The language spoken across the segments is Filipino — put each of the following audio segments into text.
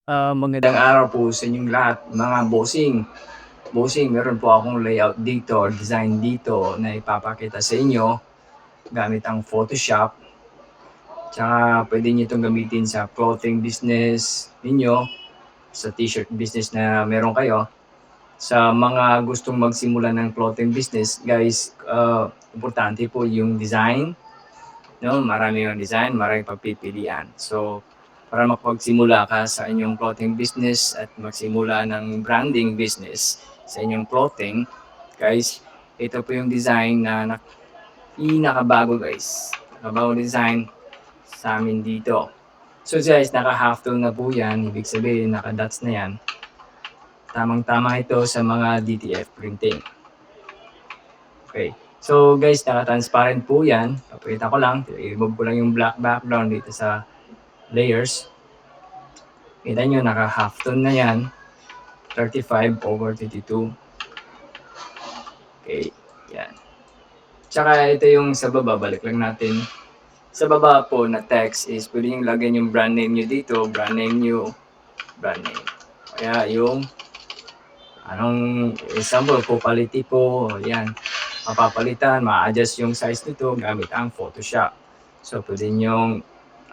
Magandang araw po sa inyong lahat, mga bossing. Bossing, meron po akong layout dito or design dito na ipapakita sa inyo gamit ang Photoshop. Tsaka pwede nyo itong gamitin sa clothing business ninyo, sa t-shirt business na meron kayo. Sa mga gustong magsimula ng clothing business, guys, importante po yung design. No? Marami yung design, maraming pagpipilian. So, para makapagsimula ka sa inyong clothing business at magsimula ng branding business sa inyong clothing, guys, ito po yung design na pinakabago, guys. Nakabagong design sa amin dito. So guys, naka half tone na po yan. Ibig sabihin, naka dots na yan. Tamang-tama ito sa mga DTF printing. Okay. So guys, naka-transparent po yan. Papakita ko lang. I-remove ko lang yung black background dito sa layers. Kita nyo, naka half tone na yan. 35/22. Okay, yan. Tsaka ito yung sa baba, balik lang natin. Sa baba po na text is pwede yung lagyan yung brand name nyo dito, brand name nyo, brand name. Kaya yung anong example po, quality po, yan. Mapapalitan, ma-adjust yung size nito gamit ang Photoshop. So pwede nyo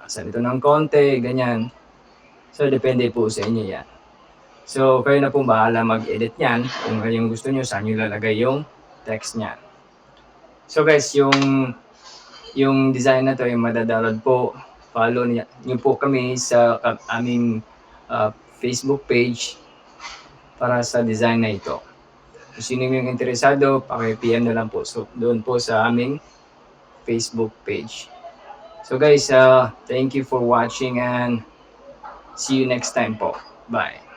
asan ito ng konti, ganyan. So depende po sa inyo yan. So kayo na po bahala mag-edit yan kung yung gusto nyo, saan nyo lalagay yung text niyan. So guys, yung design na to yung madadownload po. Follow niyo po kami sa aming Facebook page para sa design na ito. Kung sino yung interesado, paki-PM na lang po. So, doon po sa aming Facebook page. So guys, thank you for watching and see you next time po. Bye.